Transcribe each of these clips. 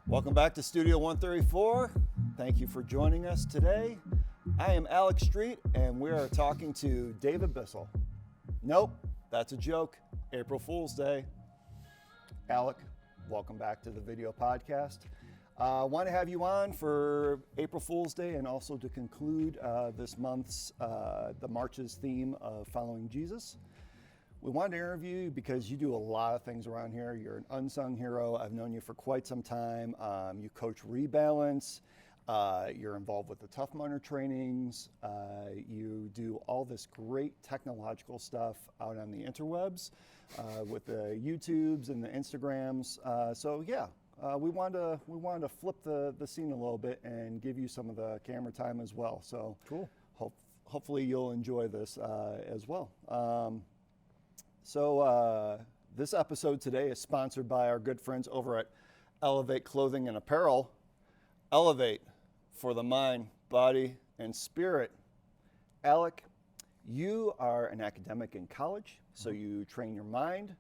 Welcome back to Studio 134. Thank you for joining us today. I am Alex Street, and we are talking to David Bissell. Nope, that's a joke. April Fool's Day. Alec, welcome back to the video podcast. I want to have you on for April Fool's Day and also to conclude this month's the March's theme of following Jesus. We wanted to interview you because you do a lot of things around here. You're an unsung hero. I've known you for quite some time. You coach Rebalance. You're involved with the Tough Mudder trainings. You do all this great technological stuff out on the interwebs with the YouTubes and the Instagrams. We wanted to flip the scene a little bit and give you some of the camera time as well. So cool. Hopefully you'll enjoy this as well. This episode today is sponsored by our good friends over at Elevate Clothing and Apparel. Elevate for the mind, body, and spirit. Alec, you are an academic in college, so you train your mind.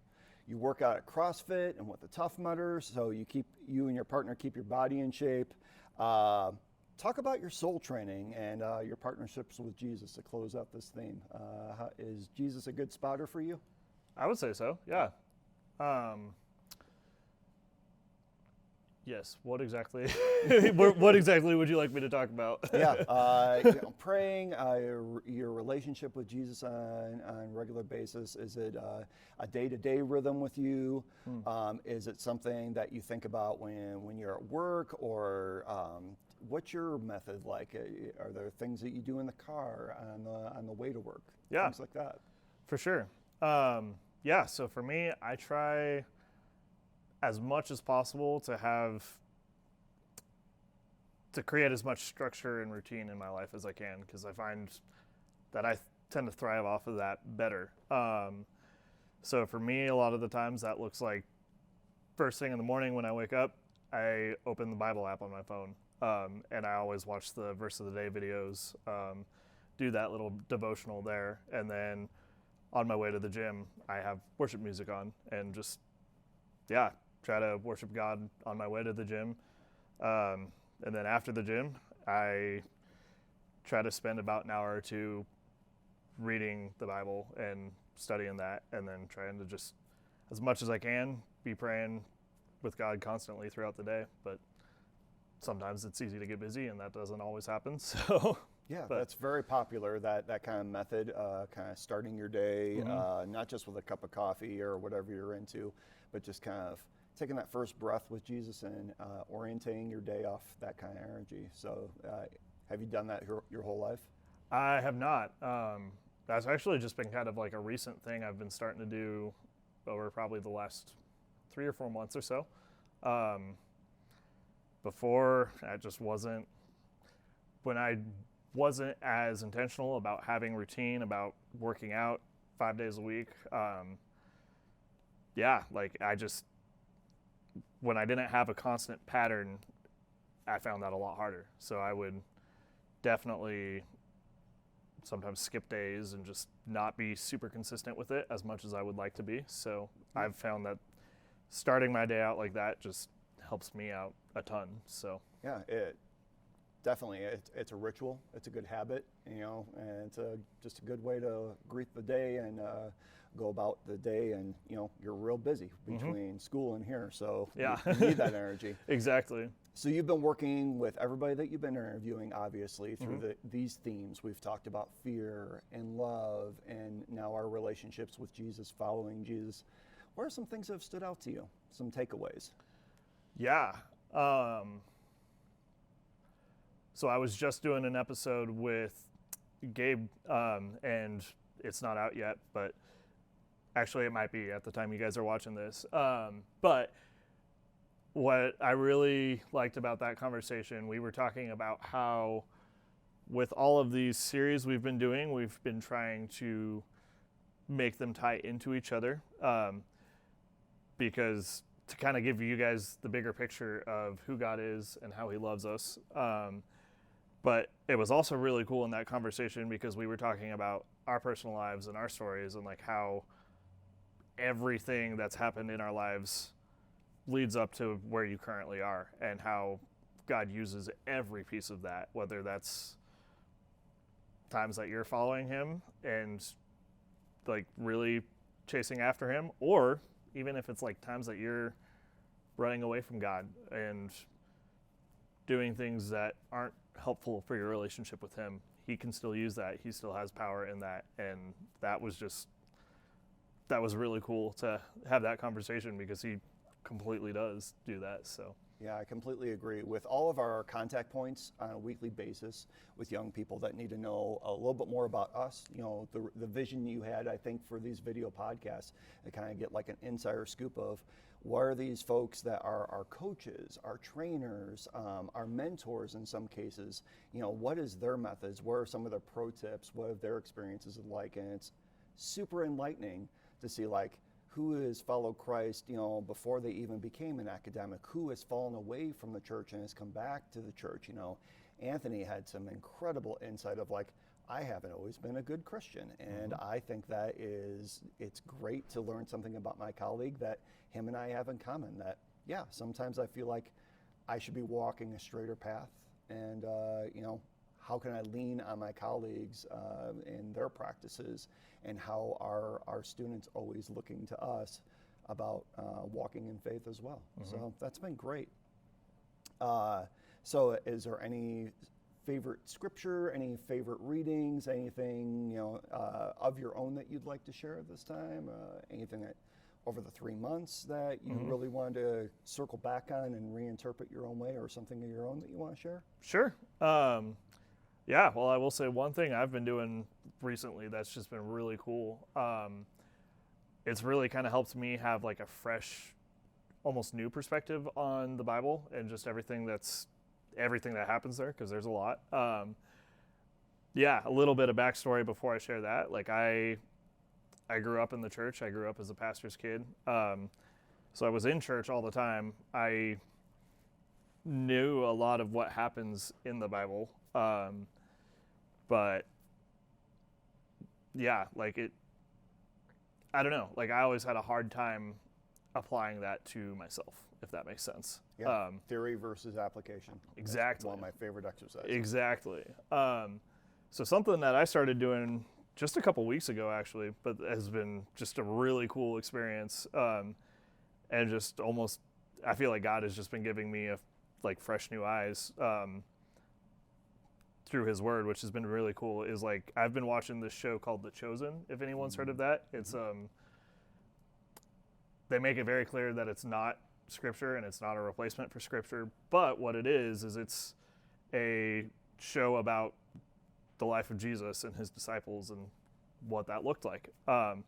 You work out at CrossFit and with the Tough Mudder, so you and your partner keep your body in shape. Talk about your soul training and your partnerships with Jesus to close out this theme. Is Jesus a good spotter for you? I would say so, yeah. Yes, what exactly what exactly would you like me to talk about? Praying, your relationship with Jesus on a regular basis. Is it a day-to-day rhythm with you? Is it something that you think about when you're at work, or what's your method like? Are there things that you do in the car on the way to work? Yeah. Things like that. For sure. So for me, I try as much as possible to create as much structure and routine in my life as I can, because I find that I tend to thrive off of that better. So for me, a lot of the times that looks like first thing in the morning when I wake up, I open the Bible app on my phone, and I always watch the verse of the day videos, do that little devotional there, and then on my way to the gym, I have worship music on and just, try to worship God on my way to the gym. And then after the gym, I try to spend about an hour or two reading the Bible and studying that, and then trying to just, as much as I can, be praying with God constantly throughout the day. But sometimes it's easy to get busy, and that doesn't always happen, so... Yeah, that's very popular, that kind of method, kind of starting your day, not just with a cup of coffee or whatever you're into, but just kind of taking that first breath with Jesus and orientating your day off that kind of energy. So have you done that your whole life? I have not. That's actually just been kind of like a recent thing I've been starting to do over probably the last 3 or 4 months or so. Before, I just wasn't as intentional about having routine, about working out 5 days a week. When I didn't have a constant pattern, I found that a lot harder. So I would definitely sometimes skip days and just not be super consistent with it as much as I would like to be. So I've found that starting my day out like that just helps me out a ton. So yeah, definitely, it's a ritual. It's a good habit, and it's just a good way to greet the day and go about the day. And you're real busy between school and here, so you need that energy. Exactly. So you've been working with everybody that you've been interviewing, obviously, through these themes. We've talked about fear and love, and now our relationships with Jesus, following Jesus. What are some things that have stood out to you? Some takeaways? Yeah. So I was just doing an episode with Gabe, and it's not out yet, but actually it might be at the time you guys are watching this. But what I really liked about that conversation, we were talking about how with all of these series we've been doing, we've been trying to make them tie into each other, because to kind of give you guys the bigger picture of who God is and how he loves us. But it was also really cool in that conversation because we were talking about our personal lives and our stories and like how everything that's happened in our lives leads up to where you currently are, and how God uses every piece of that, whether that's times that you're following him and like really chasing after him, or even if it's like times that you're running away from God and doing things that aren't helpful for your relationship with him. He can still use that. He still has power in that. And that was really cool to have that conversation, because he completely does do that. So Yeah, I completely agree. With all of our contact points on a weekly basis with young people that need to know a little bit more about us, the vision you had, I think, for these video podcasts, to kind of get like an insider scoop of what are these folks that are our coaches, our trainers, our mentors in some cases, what is their methods, what are some of their pro tips, what have their experiences like, and it's super enlightening to see like who has followed Christ, before they even became an academic, who has fallen away from the church and has come back to the church. Anthony had some incredible insight of like, I haven't always been a good Christian. And I think that it's great to learn something about my colleague that him and I have in common, that, yeah, sometimes I feel like I should be walking a straighter path. And, how can I lean on my colleagues in their practices, and how are our students always looking to us about walking in faith as well. So that's been great. So is there any favorite scripture, any favorite readings, anything of your own that you'd like to share at this time? Anything that over the 3 months that you really wanted to circle back on and reinterpret your own way, or something of your own that you want to share? Sure. Yeah, well, I will say one thing I've been doing recently that's just been really cool. It's really kind of helped me have like a fresh, almost new perspective on the Bible and just everything that happens there, because there's a lot. Yeah, a little bit of backstory before I share that. Like I grew up in the church. I grew up as a pastor's kid. So I was in church all the time. I knew a lot of what happens in the Bible. But yeah, I don't know. Like I always had a hard time applying that to myself, if that makes sense. Yeah, theory versus application. Exactly. That's one of my favorite exercises. Exactly. So something that I started doing just a couple weeks ago, actually, but has been just a really cool experience. And just almost, I feel like God has just been giving me fresh new eyes, through his word, which has been really cool, is like I've been watching this show called The Chosen, if anyone's heard of that. It's they make it very clear that it's not scripture and it's not a replacement for scripture, but what it is it's a show about the life of Jesus and his disciples and what that looked like. And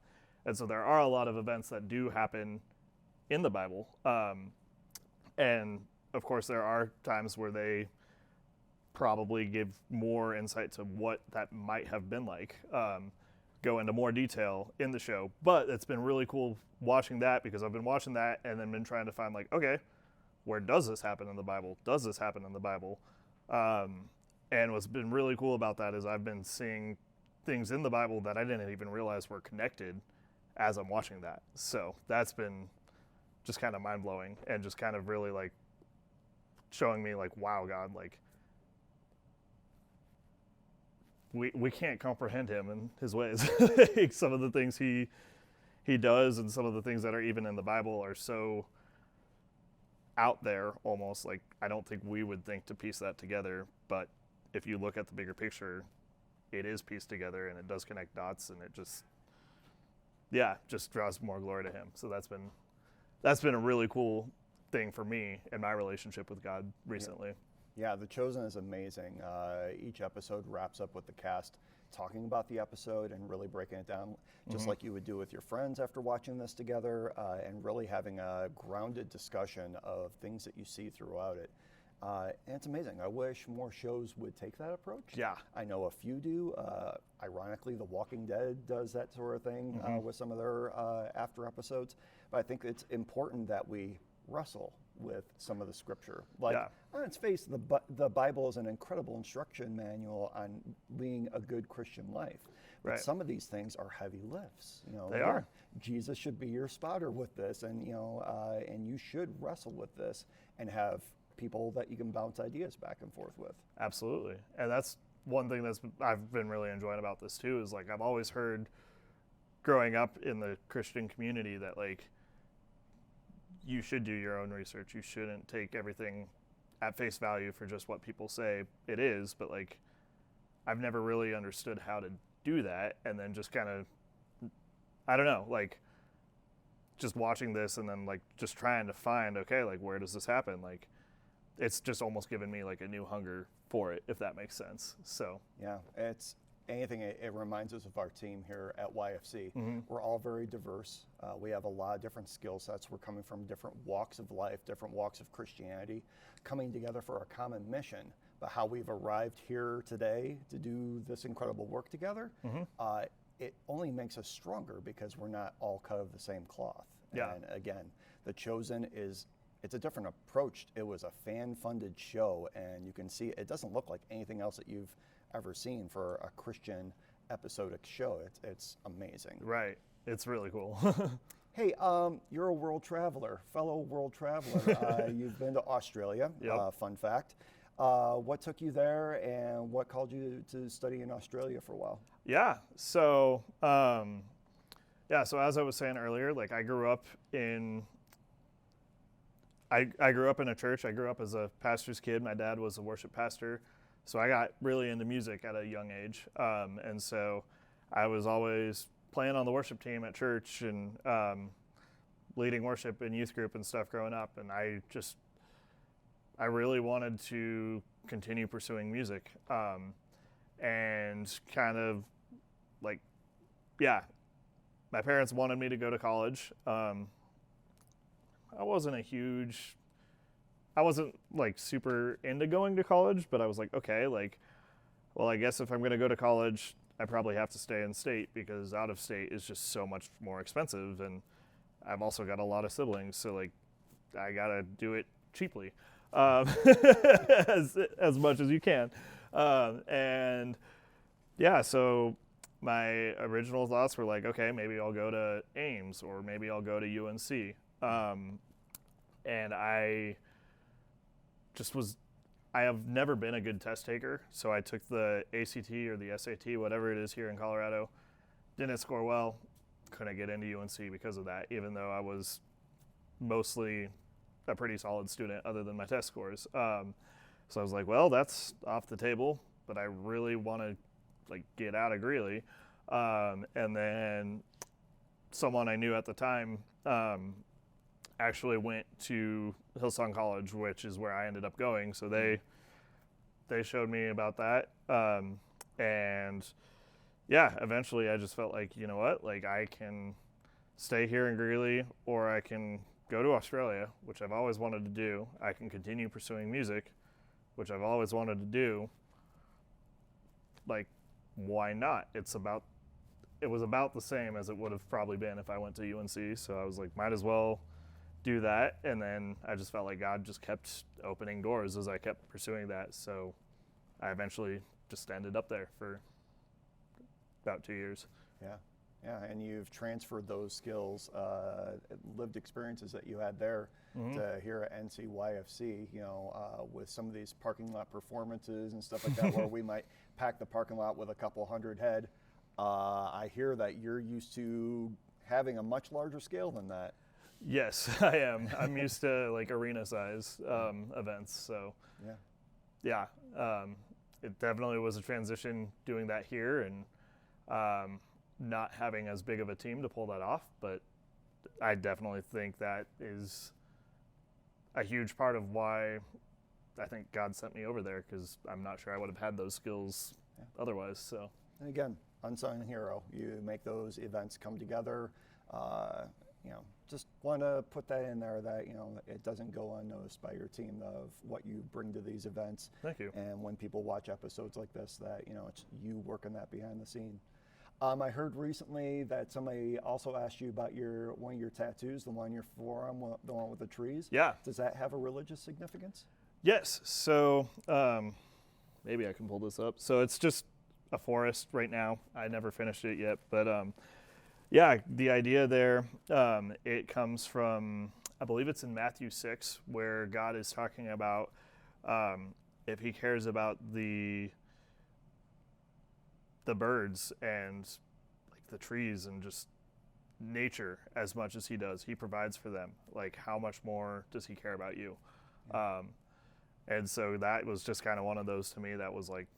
so there are a lot of events that do happen in the Bible. And of course there are times where they probably give more insight to what that might have been like, go into more detail in the show. But it's been really cool watching that, because I've been watching that and then been trying to find okay, where does this happen in the Bible? Does this happen in the Bible? And what's been really cool about that is I've been seeing things in the Bible that I didn't even realize were connected as I'm watching that. So that's been just kind of mind-blowing, and just kind of really showing me wow, God, we can't comprehend him and his ways. Some of the things he does, and some of the things that are even in the Bible are so out there, almost I don't think we would think to piece that together. But if you look at the bigger picture, it is pieced together, and it does connect dots, and it just draws more glory to him. So that's been a really cool thing for me in my relationship with God recently. Yeah, The Chosen is amazing. Each episode wraps up with the cast talking about the episode and really breaking it down, just like you would do with your friends after watching this together, and really having a grounded discussion of things that you see throughout it. And it's amazing. I wish more shows would take that approach. Yeah. I know a few do. Ironically, The Walking Dead does that sort of thing with some of their after episodes. But I think it's important that we wrestle with some of the scripture. On its face, the Bible is an incredible instruction manual on leading a good Christian life. But Right. some of these things are heavy lifts. You know, They are. Jesus should be your spotter with this, and and you should wrestle with this and have people that you can bounce ideas back and forth with. Absolutely. And that's one thing I've been really enjoying about this too, is like I've always heard growing up in the Christian community that like you should do your own research. You shouldn't take everything at face value for just what people say it is, but like I've never really understood how to do that, and then just kind of, I don't know, like just watching this and then like just trying to find, okay, like where does this happen? Like it's just almost given me like a new hunger for it, if that makes sense. So Yeah, it's anything. It reminds us of our team here at YFC. We're all very diverse. We have a lot of different skill sets. We're coming from different walks of life, different walks of Christianity, coming together for a common mission. But how we've arrived here today to do this incredible work together, it only makes us stronger because we're not all cut of the same cloth. Yeah. And again, The Chosen it's a different approach. It was a fan-funded show, and you can see it doesn't look like anything else that you've ever seen for a Christian episodic show. It's amazing. right, it's really cool. Hey, you're a world traveler, fellow world traveler. You've been to Australia. Yep. Fun fact. What took you there, and what called you to study in Australia for a while? Yeah. So, so as I was saying earlier, like I grew up in a church. I grew up as a pastor's kid. My dad was a worship pastor, so I got really into music at a young age. And so I was always playing on the worship team at church and leading worship in youth group and stuff growing up. And I really wanted to continue pursuing music. And kind of like, yeah, my parents wanted me to go to college. I wasn't like super into going to college, but I was like, okay, like, well, I guess if I'm going to go to college, I probably have to stay in state because out of state is just so much more expensive. And I've also got a lot of siblings. So like, I got to do it cheaply, as much as you can. And yeah, so my original thoughts were like, okay, maybe I'll go to Ames or maybe I'll go to UNC. And I have never been a good test taker. So I took the ACT or the SAT, whatever it is here in Colorado, didn't score well, couldn't get into UNC because of that, even though I was mostly a pretty solid student other than my test scores. So I was like, well, that's off the table, but I really want to like get out of Greeley. And then someone I knew at the time actually went to Hillsong College, which is where I ended up going. So they showed me about that. And yeah, eventually I just felt like, you know what, like I can stay here in Greeley or I can go to Australia, which I've always wanted to do. I can continue pursuing music, which I've always wanted to do. Like, why not? It was about the same as it would have probably been if I went to UNC. So I was like, might as well do that. And then I just felt like God just kept opening doors as I kept pursuing that. So I eventually just ended up there for about 2 years. Yeah, and you've transferred those skills, lived experiences that you had there to here at NCYFC, with some of these parking lot performances and stuff like that, where we might pack the parking lot with a couple hundred head. I hear that you're used to having a much larger scale than that. Yes, I am. I'm used to like arena size events. So yeah, it definitely was a transition doing that here and not having as big of a team to pull that off. But I definitely think that is a huge part of why I think God sent me over there, because I'm not sure I would have had those skills otherwise. So, and again, unsung hero. You make those events come together. Just want to put that in there that, it doesn't go unnoticed by your team of what you bring to these events. Thank you. And when people watch episodes like this, that, it's you working that behind the scene. I heard recently that somebody also asked you about one of your tattoos, the one on your forearm, the one with the trees. Yeah. Does that have a religious significance? Yes. So maybe I can pull this up. So it's just a forest right now. I never finished it yet, but yeah, the idea there, it comes from, I believe it's in Matthew 6, where God is talking about if he cares about the birds and like the trees and just nature as much as he does, he provides for them. Like, how much more does he care about you? Yeah. And so that was just kind of one of those to me that was like,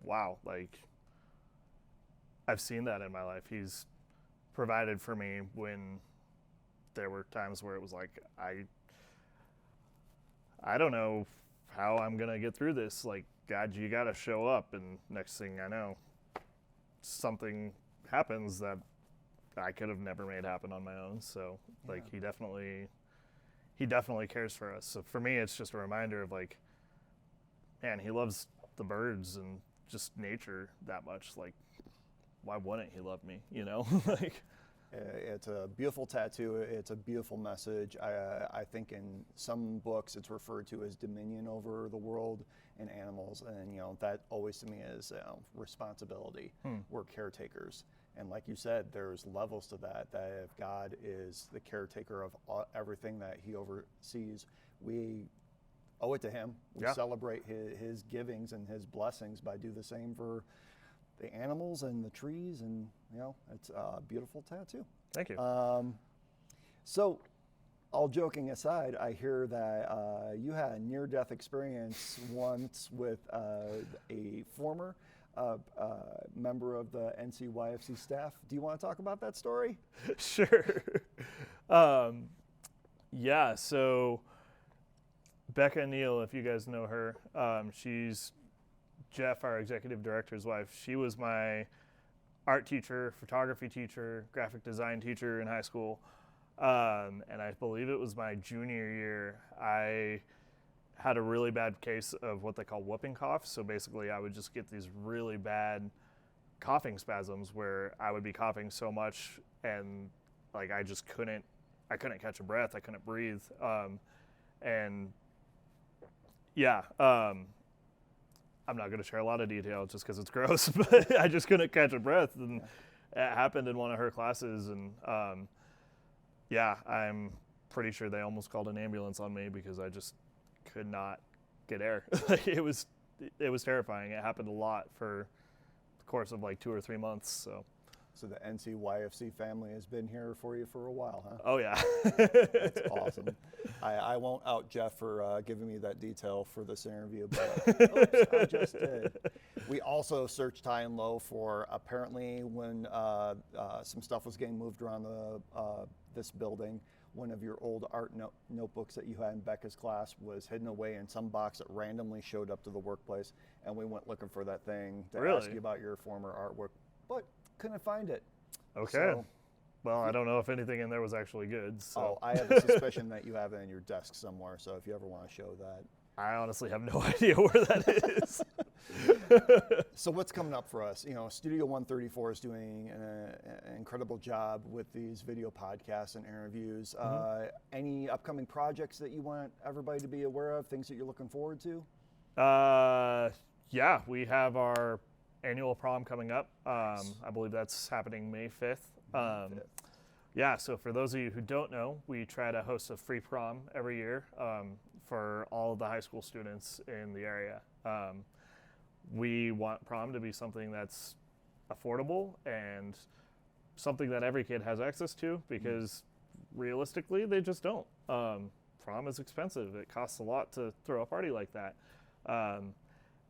wow, like I've seen that in my life. He's provided for me when there were times where it was like, I don't know how I'm going to get through this. Like, God, you got to show up. And next thing I know, something happens that I could have never made happen on my own. So like, he definitely cares for us. So for me, it's just a reminder of like, man, he loves the birds and just nature that much. Like, why wouldn't he love me? You know, like. It's a beautiful tattoo. It's a beautiful message. I think in some books it's referred to as dominion over the world and animals, and you know that always to me is responsibility. We're caretakers, and like you said, there's levels to that. That if God is the caretaker of everything that He oversees, we owe it to Him. We celebrate his givings and His blessings by do the same for the animals and the trees, and you know, it's a beautiful tattoo. Thank you. So, all joking aside, I hear that you had a near-death experience once with a former member of the NCYFC staff. Do you want to talk about that story? Sure. Yeah, so Becca Neal, if you guys know her, she's Jeff, our executive director's wife. She was my art teacher, photography teacher, graphic design teacher in high school. And I believe it was my junior year, I had a really bad case of what they call whooping cough. So basically I would just get these really bad coughing spasms where I would be coughing so much and like I couldn't catch a breath, I couldn't breathe. I'm not going to share a lot of detail just because it's gross, but I just couldn't catch a breath, and it happened in one of her classes, and I'm pretty sure they almost called an ambulance on me because I just could not get air. It was terrifying. It happened a lot for the course of like 2 or 3 months. So the NCYFC family has been here for you for a while, huh? Oh yeah. That's awesome. I won't out Jeff for giving me that detail for this interview, but oops, I just did. We also searched high and low for apparently when some stuff was getting moved around this building, one of your old art notebooks that you had in Becca's class was hidden away in some box that randomly showed up to the workplace, and we went looking for that thing to ask you about your former artwork, but couldn't find it. Okay. So, well, I don't know if anything in there was actually good. So. I have a suspicion that you have it in your desk somewhere, so if you ever want to show that. I honestly have no idea where that is. So what's coming up for us? You know, Studio 134 is doing an incredible job with these video podcasts and interviews. Any upcoming projects that you want everybody to be aware of, things that you're looking forward to? Yeah, we have our annual prom coming up. I believe that's happening May 5th. Yeah, so for those of you who don't know, we try to host a free prom every year for all of the high school students in the area. We want prom to be something that's affordable and something that every kid has access to because realistically, they just don't. Prom is expensive. It costs a lot to throw a party like that.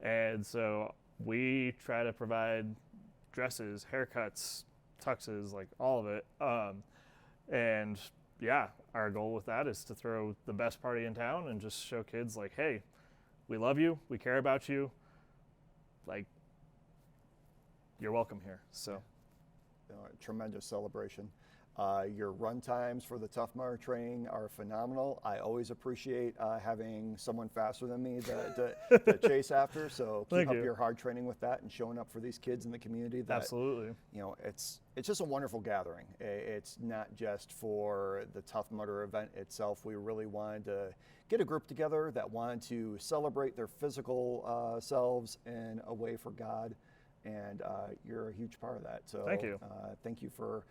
And so we try to provide dresses, haircuts, tuxes, like all of it. And yeah, our goal with that is to throw the best party in town and just show kids like, hey, we love you, we care about you, like, you're welcome here. So, tremendous celebration. Your run times for the Tough Mudder training are phenomenal. I always appreciate having someone faster than me to chase after. So keep up your hard training with that and showing up for these kids in the community. That, absolutely. You know, it's just a wonderful gathering. It's not just for the Tough Mudder event itself. We really wanted to get a group together that wanted to celebrate their physical selves in a way for God. and you're a huge part of that. So Thank you. Thank you for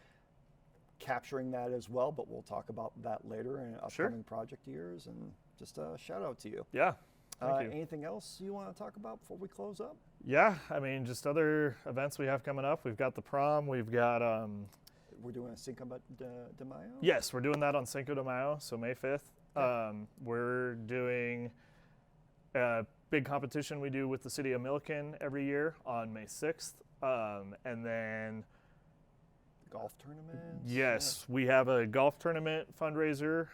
capturing that as well, but we'll talk about that later in upcoming project years, and just a shout out to you. Yeah. Thank you. Anything else you want to talk about before we close up? Yeah, I mean, just other events we have coming up. We've got the prom. We've got We're doing a Cinco de Mayo? yes, we're doing that on Cinco de Mayo, so May 5th. Okay. We're doing a big competition we do with the city of Milliken every year on May 6th. And then, Golf tournaments? yes, we have a golf tournament fundraiser.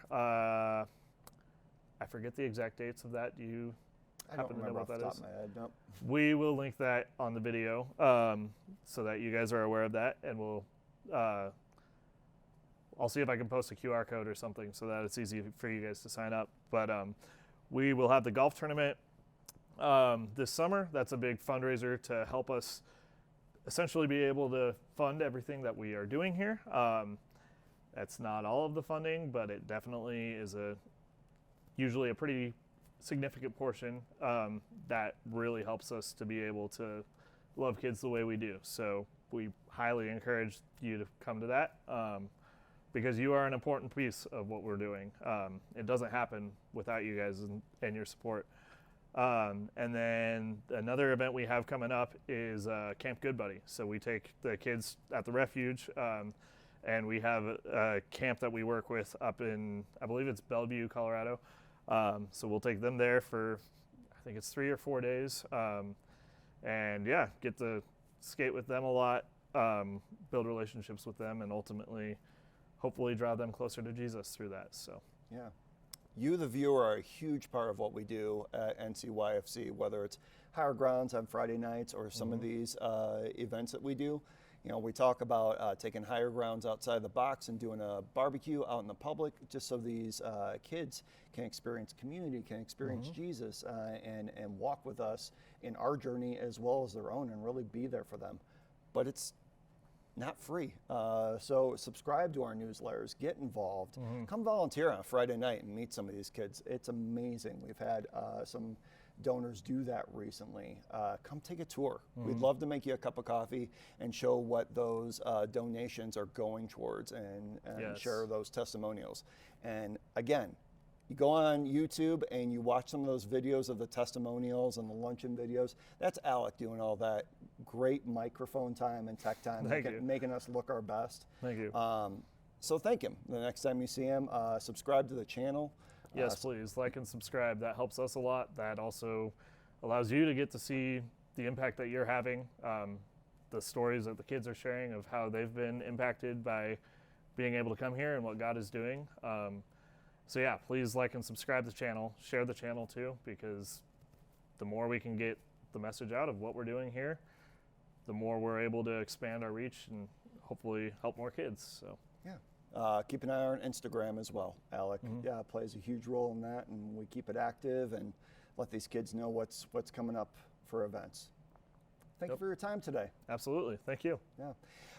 I forget the exact dates of that. Do you I don't happen to know remember what off the that top is? of my head. Nope. We will link that on the video so that you guys are aware of that, and we'll I'll see if I can post a QR code or something so that it's easy for you guys to sign up. But we will have the golf tournament this summer. That's a big fundraiser to help us essentially be able to fund everything that we are doing here. That's not all of the funding, but it definitely is usually a pretty significant portion that really helps us to be able to love kids the way we do. So we highly encourage you to come to that because you are an important piece of what we're doing. It doesn't happen without you guys and your support. And then another event we have coming up is Camp Good Buddy. So we take the kids at the refuge and we have a camp that we work with up in, I believe it's Bellevue, Colorado. So we'll take them there for, I think it's 3 or 4 days. And yeah, get to skate with them a lot, build relationships with them, and ultimately, hopefully drive them closer to Jesus through that. So Yeah. You, the viewer, are a huge part of what we do at NCYFC, whether it's Higher Grounds on Friday nights or some of these events that we do. You know, we talk about taking Higher Grounds outside the box and doing a barbecue out in the public, just so these kids can experience community, can experience Jesus, and walk with us in our journey as well as their own, and really be there for them. But it's not free. So subscribe to our newsletters, get involved, come volunteer on a Friday night and meet some of these kids. It's amazing. We've had some donors do that recently. Come take a tour. We'd love to make you a cup of coffee and show what those donations are going towards, and Yes. share those testimonials. And again, you go on YouTube and you watch some of those videos of the testimonials and the luncheon videos. That's Alec doing all that great microphone time and tech time, making us look our best. thank you. So thank him. The next time you see him, subscribe to the channel. Yes, please like and subscribe. That helps us a lot. That also allows you to get to see the impact that you're having, the stories that the kids are sharing of how they've been impacted by being able to come here and what God is doing. So yeah, please like and subscribe to the channel. Share the channel too, because the more we can get the message out of what we're doing here, the more we're able to expand our reach and hopefully help more kids. So Yeah. Keep an eye on Instagram as well. Alec plays a huge role in that, and we keep it active and let these kids know what's coming up for events. Thank you for your time today. absolutely, thank you. Yeah.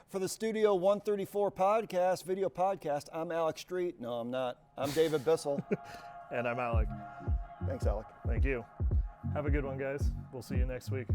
For the Studio 134 podcast, video podcast, I'm Alec Street. No, I'm not. I'm David Bissell. And I'm Alec. Thanks, Alec. Thank you. Have a good one, guys. We'll see you next week.